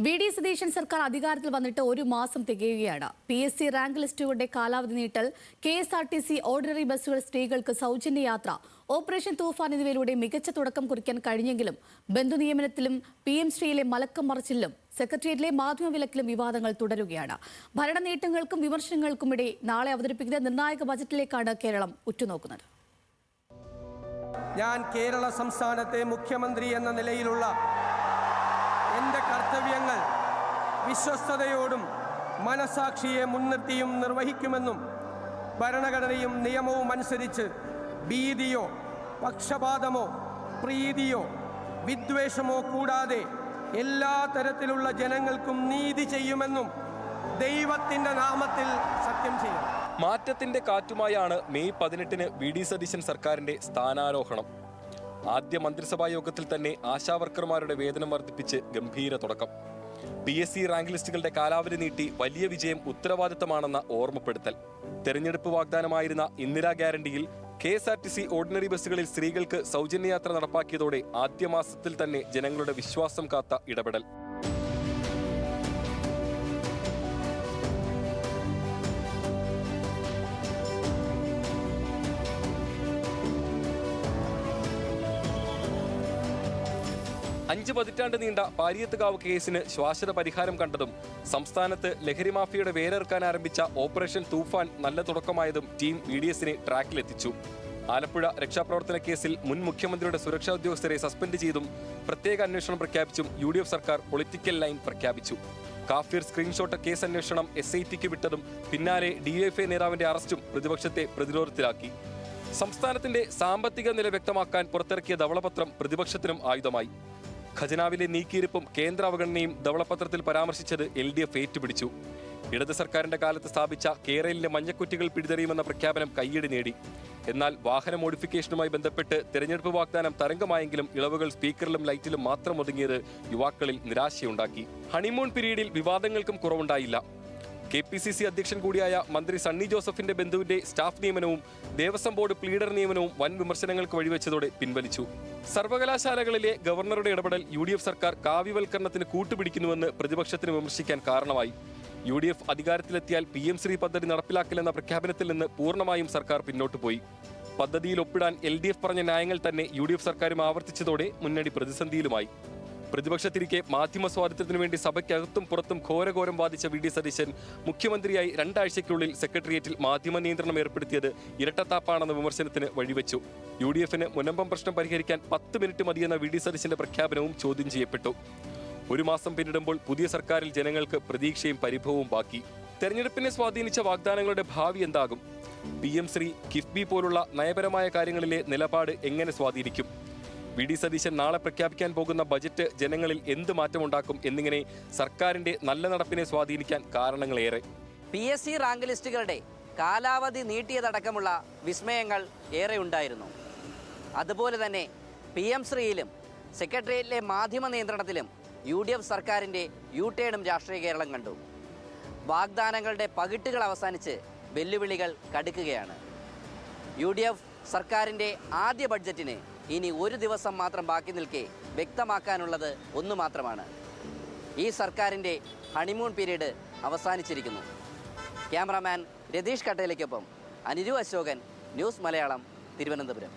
VD. Satheesan സർക്കാർ അധികാരത്തിൽ വന്നിട്ട് ഒരു മാസം തികയുകയാണ്. PSC റാങ്ക് ലിസ്റ്റുകളുടെ കാലാവധി നീട്ടൽ, KSRTC ഓർഡിനറി ബസ്സുകൾ സ്ത്രീകൾക്ക് സൗജന്യ യാത്ര, ഓപ്പറേഷൻ തൂഫാൻ എന്നിവയിലൂടെ മികച്ച തുടക്കം കുറിക്കാൻ കഴിഞ്ഞെങ്കിലും ബന്ധുനിയമനത്തിലും PM ശ്രീയിലെ മലക്കം മറിച്ചിലും സെക്രട്ടേറിയറ്റിലെ മാധ്യമവിലക്കിലും വിവാദങ്ങൾ തുടരുകയാണ്. ഭരണ നേട്ടങ്ങൾക്കും വിമർശനങ്ങൾക്കുമിടെ നാളെ അവതരിപ്പിക്കുന്ന നിർണായക ബജറ്റിലേക്കാണ് കേരളം ഉറ്റുനോക്കുന്നത്. ഞാൻ കേരള സംസ്ഥാനത്തെ മുഖ്യമന്ത്രി എന്ന നിലയിലുള്ള എൻ്റെ കർത്തവ്യങ്ങൾ വിശ്വസ്തയോടും മനസാക്ഷിയെ മുൻനിർത്തിയും നിർവഹിക്കുമെന്നും ഭരണഘടനയും നിയമവും അനുസരിച്ച് ഭീതിയോ പക്ഷപാതമോ പ്രീതിയോ വിദ്വേഷമോ കൂടാതെ എല്ലാ തരത്തിലുള്ള ജനങ്ങൾക്കും നീതി ചെയ്യുമെന്നും ദൈവത്തിൻ്റെ നാമത്തിൽ സത്യം ചെയ്യും. മാറ്റത്തിന്റെ കാറ്റുമായാണ് മെയ് 18-ന് വി.ഡി. സതീശൻ സർക്കാരിന്റെ സ്ഥാനാരോഹണം. ആദ്യ മന്ത്രിസഭാ യോഗത്തിൽ തന്നെ ആശാവർക്കർമാരുടെ വേതനം വർദ്ധിപ്പിച്ച് ഗംഭീര തുടക്കം. PSC റാങ്ക് ലിസ്റ്റുകളുടെ കാലാവധി നീട്ടി വലിയ വിജയം ഉത്തരവാദിത്തമാണെന്ന ഓർമ്മപ്പെടുത്തൽ. തെരഞ്ഞെടുപ്പ് വാഗ്ദാനമായിരുന്ന ഇന്ദിരാ ഗ്യാരണ്ടിയിൽ KSRTC ഓർഡിനറി ബസ്സുകളിൽ സ്ത്രീകൾക്ക് സൗജന്യയാത്ര നടപ്പാക്കിയതോടെ ആദ്യ മാസത്തിൽ തന്നെ ജനങ്ങളുടെ വിശ്വാസം കാത്ത ഇടപെടൽ. അഞ്ച് പതിറ്റാണ്ട് നീണ്ട പാരിയത്തുകാവ് കേസിന് ശാശ്വത പരിഹാരം കണ്ടതും സംസ്ഥാനത്ത് ലഹരി മാഫിയയുടെ വേരേർക്കാൻ ആരംഭിച്ച ഓപ്പറേഷൻ തൂഫാൻ നല്ല തുടക്കമായതും ടീം VDSനെ ട്രാക്കിലെത്തിച്ചു. ആലപ്പുഴ രക്ഷാപ്രവർത്തന കേസിൽ മുൻ മുഖ്യമന്ത്രിയുടെ സുരക്ഷാ ഉദ്യോഗസ്ഥരെ സസ്പെൻഡ് ചെയ്തും പ്രത്യേക അന്വേഷണം പ്രഖ്യാപിച്ചും UDF സർക്കാർ പൊളിറ്റിക്കൽ ലൈൻ പ്രഖ്യാപിച്ചു. കാഫിർ സ്ക്രീൻഷോട്ട് കേസ് അന്വേഷണം SITക്ക് വിട്ടതും പിന്നാലെ DYFI നേതാവിന്റെ അറസ്റ്റും പ്രതിപക്ഷത്തെ പ്രതിരോധത്തിലാക്കി. സംസ്ഥാനത്തിന്റെ സാമ്പത്തിക നില വ്യക്തമാക്കാൻ പുറത്തിറക്കിയ ധവളപത്രം പ്രതിപക്ഷത്തിനും ആയുധമായി. ഖജനാവിലെ നീക്കിയിരിപ്പും കേന്ദ്ര അവഗണനയും ധവളപത്രത്തിൽ പരാമർശിച്ചത് LDF ഏറ്റുപിടിച്ചു. ഇടത് സർക്കാരിന്റെ കാലത്ത് സ്ഥാപിച്ച കേരളിലെ മഞ്ഞക്കുറ്റികൾ പിടിതെറിയുമെന്ന പ്രഖ്യാപനം കയ്യടി നേടി. എന്നാൽ വാഹന മോഡിഫിക്കേഷനുമായി ബന്ധപ്പെട്ട് തെരഞ്ഞെടുപ്പ് വാഗ്ദാനം തരംഗമായെങ്കിലും ഇളവുകൾ സ്പീക്കറിലും ലൈറ്റിലും മാത്രം ഒതുങ്ങിയത് യുവാക്കളിൽ നിരാശയുണ്ടാക്കി. ഹണിമൂൺ പീരീഡിൽ വിവാദങ്ങൾക്കും കുറവുണ്ടായില്ല. KPCC അധ്യക്ഷൻ കൂടിയായ മന്ത്രി സണ്ണി ജോസഫിന്റെ ബന്ധുവിന്റെ സ്റ്റാഫ് നിയമനവും ദേവസ്വം ബോർഡ് പ്ലീഡർ നിയമനവും വൻ വിമർശനങ്ങൾക്ക് വഴിവെച്ചതോടെ പിൻവലിച്ചു. സർവകലാശാലകളിലെ ഗവർണറുടെ ഇടപെടൽ UDF സർക്കാർ കാവ്യവൽക്കരണത്തിന് കൂട്ടുപിടിക്കുന്നുവെന്ന് പ്രതിപക്ഷത്തിന് വിമർശിക്കാൻ കാരണമായി. UDF അധികാരത്തിലെത്തിയാൽ PM ശ്രീ പദ്ധതി നടപ്പിലാക്കില്ലെന്ന പ്രഖ്യാപനത്തിൽ നിന്ന് പൂർണ്ണമായും സർക്കാർ പിന്നോട്ട് പോയി. പദ്ധതിയിൽ ഒപ്പിടാൻ LDF പറഞ്ഞ ന്യായങ്ങൾ തന്നെ UDF സർക്കാരും ആവർത്തിച്ചതോടെ മുന്നണി പ്രതിസന്ധിയിലുമായി. പ്രതിപക്ഷത്തിരിക്കെ മാധ്യമ സ്വാതന്ത്ര്യത്തിനു വേണ്ടി സഭയ്ക്കകത്തും പുറത്തും ഘോരഘോരം വാദിച്ച വി.ഡി. സതീശൻ മുഖ്യമന്ത്രിയായി 2 ആഴ്ചയ്ക്കുള്ളിൽ സെക്രട്ടേറിയറ്റിൽ മാധ്യമ നിയന്ത്രണം ഏർപ്പെടുത്തിയത് ഇരട്ടത്താപ്പാണെന്ന വിമർശനത്തിന് വഴിവെച്ചു. UDFന് മുനമ്പം പ്രശ്നം പരിഹരിക്കാൻ 10 മിനിറ്റ് മതിയെന്ന വി.ഡി. സതീശന്റെ പ്രഖ്യാപനവും ചോദ്യം ചെയ്യപ്പെട്ടു. ഒരു മാസം പിന്നിടുമ്പോൾ പുതിയ സർക്കാരിൽ ജനങ്ങൾക്ക് പ്രതീക്ഷയും പരിഭവവും ബാക്കി. തെരഞ്ഞെടുപ്പിനെ സ്വാധീനിച്ച വാഗ്ദാനങ്ങളുടെ ഭാവി എന്താകും? PM ശ്രീ കിഫ്ബി പോലുള്ള നയപരമായ കാര്യങ്ങളിലെ നിലപാട് എങ്ങനെ സ്വാധീനിക്കും? വി.ഡി. സതീശൻ നാളെ പ്രഖ്യാപിക്കാൻ പോകുന്ന ബജറ്റ് ജനങ്ങളിൽ എന്ത് മാറ്റമുണ്ടാക്കും എന്നിങ്ങനെ സർക്കാരിന്റെ നല്ല നടപ്പിനെ സ്വാധീനിക്കാൻ കാരണങ്ങളേറെ. PSC റാങ്ക് ലിസ്റ്റുകളുടെ കാലാവധി നീട്ടിയതടക്കമുള്ള വിസ്മയങ്ങൾ ഏറെ ഉണ്ടായിരുന്നു. അതുപോലെ തന്നെ PM ശ്രീയിലും സെക്രട്ടേറിയറ്റിലെ മാധ്യമ നിയന്ത്രണത്തിലും UDF സർക്കാരിൻ്റെ യു-ടേണും രാഷ്ട്രീയ കേരളം കണ്ടു. വാഗ്ദാനങ്ങളുടെ പകിട്ടുകൾ അവസാനിച്ച് വെല്ലുവിളികൾ കടുക്കുകയാണ്. UDF സർക്കാരിൻ്റെ ആദ്യ ബഡ്ജറ്റിന് ഇനി ഒരു ദിവസം മാത്രം ബാക്കി നിൽക്കെ വ്യക്തമാക്കാനുള്ളത് ഒന്നു മാത്രമാണ്: ഈ സർക്കാരിൻ്റെ ഹണിമൂൺ പീരീഡ് അവസാനിച്ചിരിക്കുന്നു. ക്യാമറാമാൻ രതീഷ് കട്ടേലയ്ക്കൊപ്പം അനിരു അശോകൻ, ന്യൂസ് മലയാളം, തിരുവനന്തപുരം.